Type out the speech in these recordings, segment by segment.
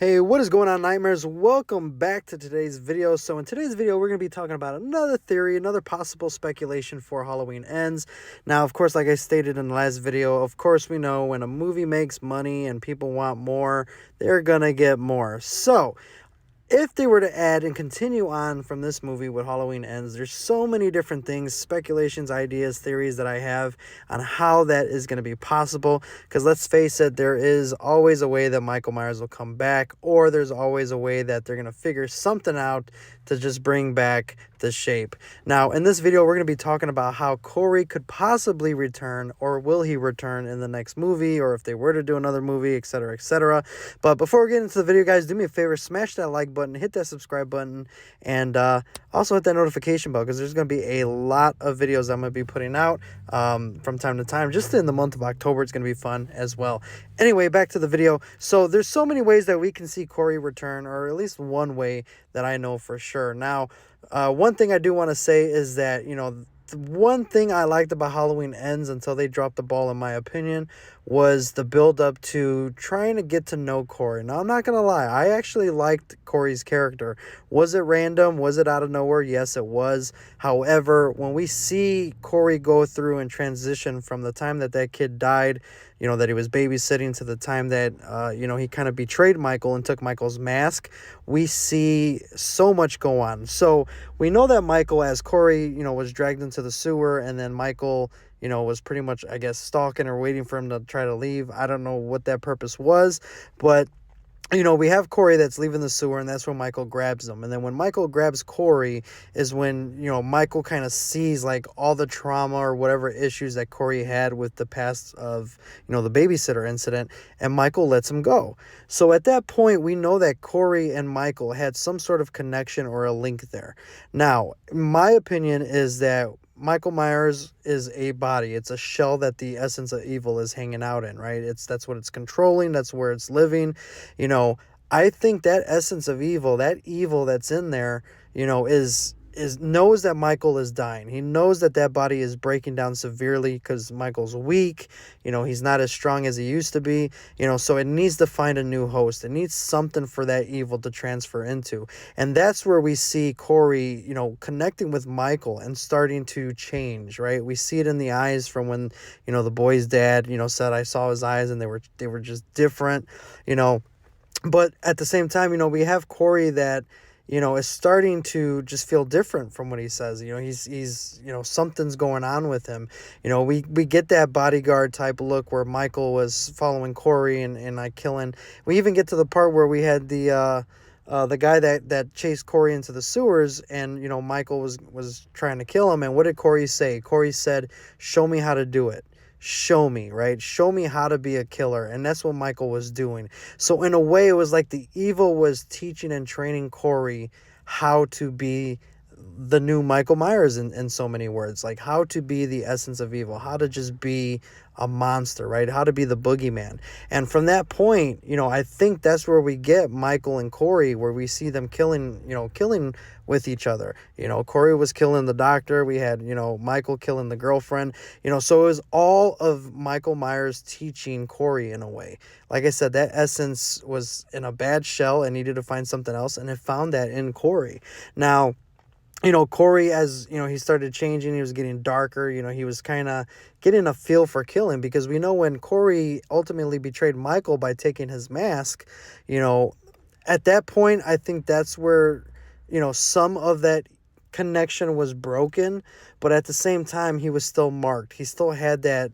Hey, what is going on, Nightmares? Welcome back to today's video. So in today's video, we're going to be talking about another theory, another possible speculation for Halloween Ends. Now, of course, like I stated in the last video, of course, we know when a movie makes money and people want more, they're going to get more. So if they were to add and continue on from this movie with Halloween Ends, there's so many different things, speculations, ideas, theories that I have on how that is going to be possible. Because let's face it, there is always a way that Michael Myers will come back, or there's always a way that they're going to figure something out to just bring back the shape. Now, in this video, we're going to be talking about how Corey could possibly return, or will he return in the next movie, or if they were to do another movie, etc., etc. But before we get into the video, guys, do me a favor, smash that like button, hit that subscribe button, and also hit that notification bell, because there's going to be a lot of videos I'm going to be putting out from time to time. Just in the month of October, it's going to be fun as well. Anyway, back to the video. So there's so many ways that we can see Corey return, or at least one way that I know for sure. Now, one thing I do want to say is that, one thing I liked about Halloween Ends until they dropped the ball, in my opinion, was the build up to trying to get to know Corey. Now, I'm not going to lie. I actually liked Corey's character. Was it random? Was it out of nowhere? Yes, it was. However, when we see Corey go through and transition from the time that kid died, that he was babysitting, to the time that, he kind of betrayed Michael and took Michael's mask, we see so much go on. So we know that Michael, as Corey, was dragged into the sewer, and then Michael, was pretty much, I guess, stalking or waiting for him to try to leave. I don't know what that purpose was, but we have Corey that's leaving the sewer, and that's when Michael grabs him. And then when Michael grabs Corey is when, Michael kind of sees, like, all the trauma or whatever issues that Corey had with the past of, the babysitter incident, and Michael lets him go. So at that point, we know that Corey and Michael had some sort of connection or a link there. Now, my opinion is that Michael Myers is a body. It's a shell that the essence of evil is hanging out in, right? That's what it's controlling. That's where it's living. I think that essence of evil, that evil that's in there, is knows that Michael is dying. He knows that body is breaking down severely because Michael's weak. He's not as strong as he used to be. So it needs to find a new host. It needs something for that evil to transfer into. And that's where we see Corey, connecting with Michael and starting to change, right? We see it in the eyes from when, the boy's dad, said, I saw his eyes and they were just different, But at the same time, we have Corey that, is starting to just feel different from what he says. He's something's going on with him. We get that bodyguard type look where Michael was following Corey and like killing. We even get to the part where we had the guy that chased Corey into the sewers, and, Michael was trying to kill him. And what did Corey say? Corey said, show me how to do it. Show me, right? Show me how to be a killer. And that's what Michael was doing. So in a way, it was like the evil was teaching and training Corey how to be the new Michael Myers in so many words, like how to be the essence of evil, how to just be a monster, right? How to be the boogeyman. And from that point, I think that's where we get Michael and Corey, where we see them killing with each other. Corey was killing the doctor. We had, Michael killing the girlfriend, so it was all of Michael Myers teaching Corey in a way. Like I said, that essence was in a bad shell and needed to find something else, and it found that in Corey. Now, Corey, as, he started changing, he was getting darker, he was kind of getting a feel for killing, because we know when Corey ultimately betrayed Michael by taking his mask, at that point, I think that's where, some of that connection was broken, but at the same time, he was still marked. He still had that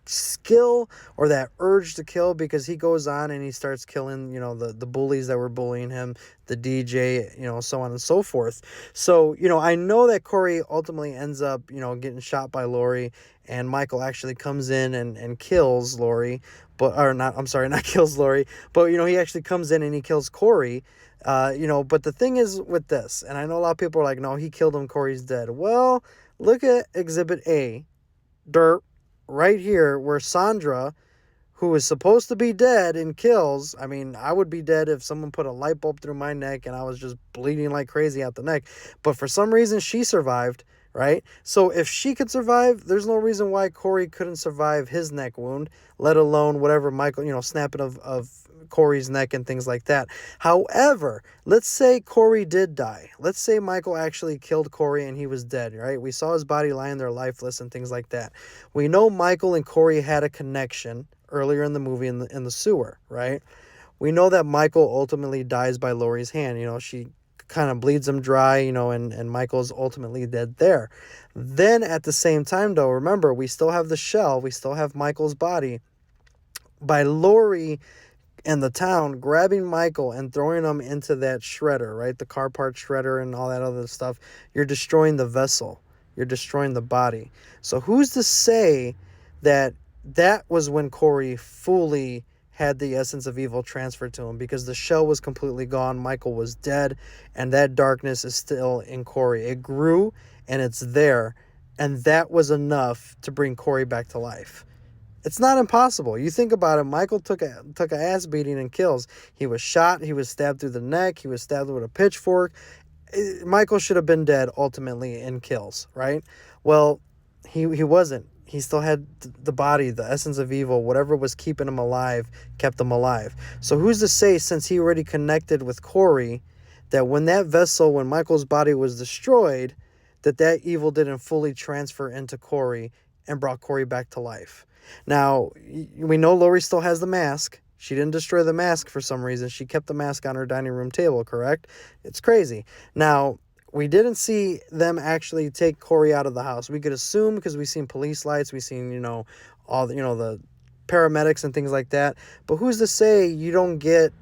skill or that urge to kill, because he goes on and he starts killing, the bullies that were bullying him, the DJ, so on and so forth. So, I know that Corey ultimately ends up, getting shot by Laurie, and Michael actually comes in and kills Laurie, not kills Laurie, but, he actually comes in and he kills Corey. But the thing is with this, and I know a lot of people are like, no, he killed him, Corey's dead. Well, look at Exhibit A, dirt, right here, where Sandra, who is supposed to be dead and kills. I mean, I would be dead if someone put a light bulb through my neck and I was just bleeding like crazy out the neck. But for some reason, she survived, right? So if she could survive, there's no reason why Corey couldn't survive his neck wound, let alone whatever Michael, snapping of Corey's neck and things like that. However, let's say Corey did die. Let's say Michael actually killed Corey and he was dead, right? We saw his body lying there lifeless and things like that. We know Michael and Corey had a connection earlier in the movie in the sewer, right? We know that Michael ultimately dies by Laurie's hand. She kind of bleeds him dry, and Michael's ultimately dead there. Then at the same time, though, remember, we still have the shell. We still have Michael's body. By Laurie and the town grabbing Michael and throwing him into that shredder, right? The car part shredder and all that other stuff. You're destroying the vessel. You're destroying the body. So who's to say that was when Corey fully had the essence of evil transferred to him? Because the shell was completely gone. Michael was dead. And that darkness is still in Corey. It grew and it's there. And that was enough to bring Corey back to life. It's not impossible. You think about it, Michael took a ass beating and kills. He was shot, he was stabbed through the neck, he was stabbed with a pitchfork. Michael should have been dead ultimately in kills, right? Well, he wasn't. He still had the body, the essence of evil, whatever was keeping him alive, kept him alive. So who's to say, since he already connected with Corey, that when Michael's body was destroyed, that evil didn't fully transfer into Corey and brought Corey back to life? Now, we know Laurie still has the mask. She didn't destroy the mask for some reason. She kept the mask on her dining room table, correct? It's crazy. Now, we didn't see them actually take Corey out of the house. We could assume, because we've seen police lights, we've seen, all the, the paramedics and things like that. But who's to say you don't get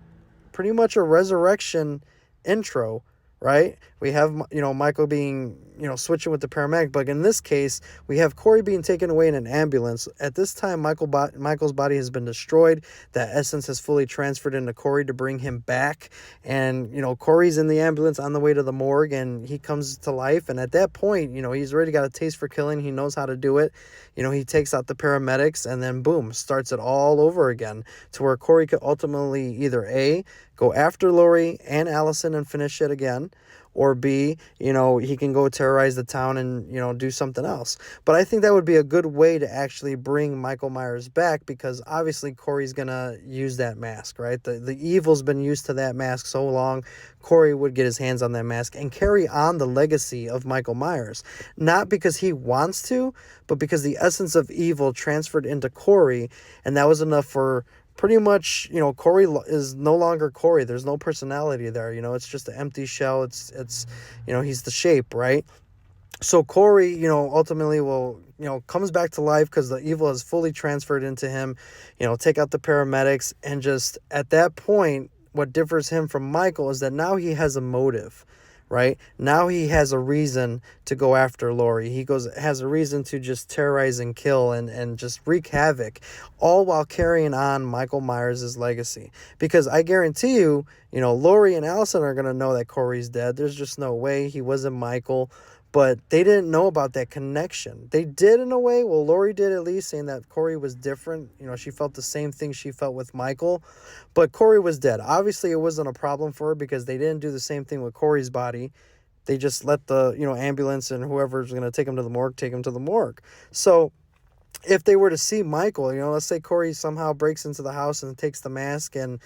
pretty much a resurrection intro, right? We have, Michael being, switching with the paramedic. But in this case, we have Corey being taken away in an ambulance. At this time, Michael's body has been destroyed. That essence has fully transferred into Corey to bring him back. And, Corey's in the ambulance on the way to the morgue, and he comes to life. And at that point, he's already got a taste for killing. He knows how to do it. He takes out the paramedics, and then boom, starts it all over again, to where Corey could ultimately either A, go after Laurie and Allison and finish it again, or B, he can go terrorize the town and, do something else. But I think that would be a good way to actually bring Michael Myers back, because obviously Corey's going to use that mask, right? The evil's been used to that mask so long, Corey would get his hands on that mask and carry on the legacy of Michael Myers. Not because he wants to, but because the essence of evil transferred into Corey, and that was enough for pretty much, Corey is no longer Corey. There's no personality there. It's just an empty shell. It's he's the shape, right? So Corey, ultimately will, comes back to life because the evil has fully transferred into him, take out the paramedics. And just at that point, what differs him from Michael is that now he has a motive, right? Now he has a reason to go after Laurie. He has a reason to just terrorize and kill and just wreak havoc, all while carrying on Michael Myers' legacy. Because I guarantee you, Laurie and Allison are going to know that Corey's dead. There's just no way. He wasn't Michael. But they didn't know about that connection. They did in a way. Well, Laurie did, at least, saying that Corey was different. She felt the same thing she felt with Michael. But Corey was dead. Obviously, it wasn't a problem for her because they didn't do the same thing with Corey's body. They just let the, ambulance and whoever's going to take him to the morgue, take him to the morgue. So if they were to see Michael, let's say Corey somehow breaks into the house and takes the mask and,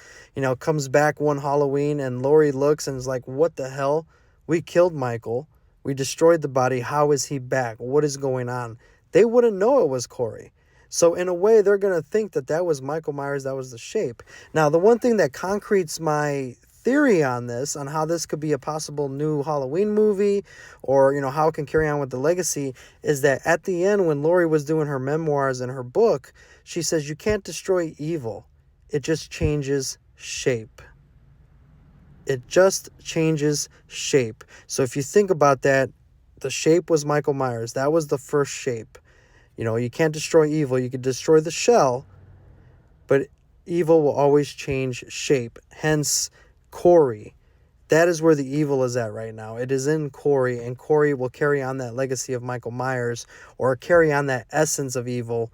comes back one Halloween, and Laurie looks and is like, what the hell? We killed Michael. We destroyed the body. How is he back? What is going on? They wouldn't know it was Corey. So in a way, they're going to think that was Michael Myers. That was the shape. Now, the one thing that concretes my theory on this, on how this could be a possible new Halloween movie, or, how it can carry on with the legacy, is that at the end, when Laurie was doing her memoirs in her book, she says, you can't destroy evil. It just changes shape. It just changes shape. So if you think about that, the shape was Michael Myers. That was the first shape. You can't destroy evil. You could destroy the shell, but evil will always change shape. Hence, Corey. That is where the evil is at right now. It is in Corey, and Corey will carry on that legacy of Michael Myers, or carry on that essence of evil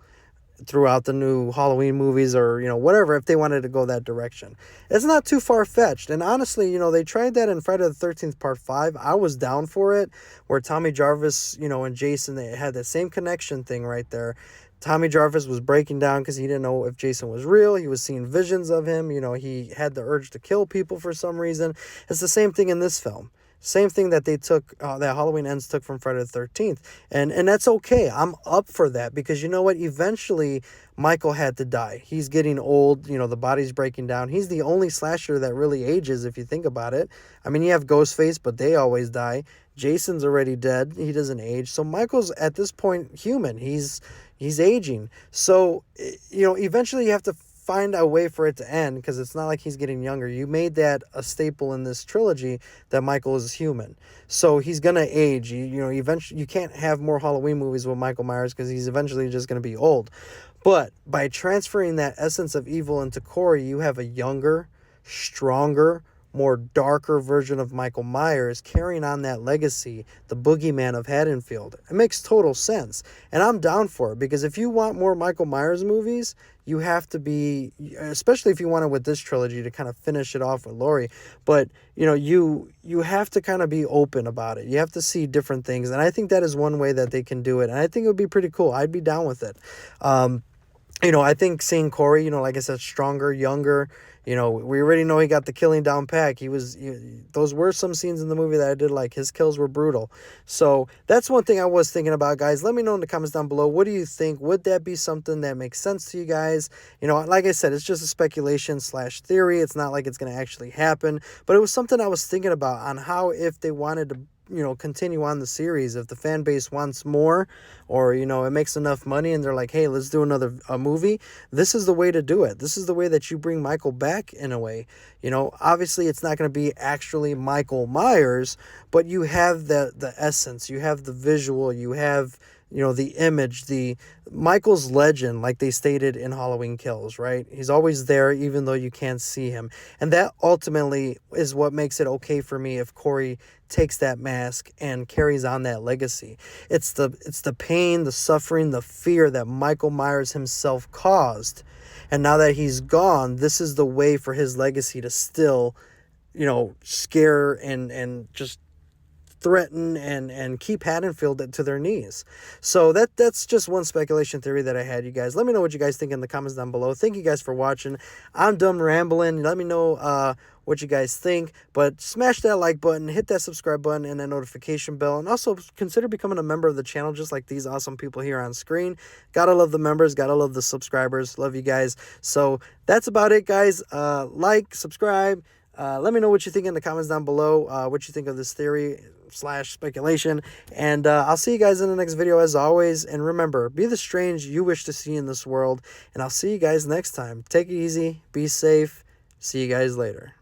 throughout the new Halloween movies, or, whatever, if they wanted to go that direction. It's not too far-fetched. And honestly, they tried that in Friday the 13th Part 5. I was down for it, where Tommy Jarvis, and Jason, they had that same connection thing right there. Tommy Jarvis was breaking down because he didn't know if Jason was real. He was seeing visions of him. You know, he had the urge to kill people for some reason. It's the same thing in this film. Same thing that they took, that Halloween Ends took from Friday the 13th. And that's okay. I'm up for that because you know what? Eventually, Michael had to die. He's getting old. You know, the body's breaking down. He's the only slasher that really ages if you think about it. I mean, you have Ghostface, but they always die. Jason's already dead. He doesn't age. So Michael's at this point human. He's aging. So, you know, eventually you have to find a way for it to end because it's not like he's getting younger. You made that a staple in this trilogy that Michael is human. So he's going to age. You know, eventually you can't have more Halloween movies with Michael Myers because he's eventually just going to be old. But by transferring that essence of evil into Corey, you have a younger, stronger, more darker version of Michael Myers carrying on that legacy, the boogeyman of Haddonfield. It makes total sense. And I'm down for it because if you want more Michael Myers movies, you have to be, especially if you want it with this trilogy to kind of finish it off with Laurie. But, you know, you have to kind of be open about it. You have to see different things. And I think that is one way that they can do it. And I think it would be pretty cool. I'd be down with it. You know, I think seeing Corey, you know, like I said, stronger, younger, you know, we already know he got the killing down pack. Those were some scenes in the movie that I did like. His kills were brutal. So that's one thing I was thinking about, guys. Let me know in the comments down below. What do you think? Would that be something that makes sense to you guys? You know, like I said, it's just a speculation / theory. It's not like it's going to actually happen. But it was something I was thinking about on how if they wanted to, you know, continue on the series, if the fan base wants more, or, you know, it makes enough money and they're like, hey, let's do another movie, this is the way to do it. This is the way that you bring Michael back in a way. You know, obviously it's not going to be actually Michael Myers, but you have the essence, you have the visual, you have, you know, the image, the Michael's legend, like they stated in Halloween Kills, right? He's always there even though you can't see him. And that ultimately is what makes it okay for me if Corey takes that mask and carries on that legacy. It's the pain, the suffering, the fear that Michael Myers himself caused. And now that he's gone, this is the way for his legacy to still, you know, scare and just threaten and keep Haddonfield to their knees. So that's just one speculation theory that I had, you guys. Let me know what you guys think in the comments down below. Thank you guys for watching. I'm done rambling. Let me know what you guys think, but smash that like button, hit that subscribe button and that notification bell, and also consider becoming a member of the channel just like these awesome people here on screen. Gotta love the members, gotta love the subscribers. Love you guys. So that's about it, guys. Like, subscribe. Let me know what you think in the comments down below, what you think of this theory / speculation, and I'll see you guys in the next video as always. And remember, be the strange you wish to see in this world, and I'll see you guys next time. Take it easy, be safe, see you guys later.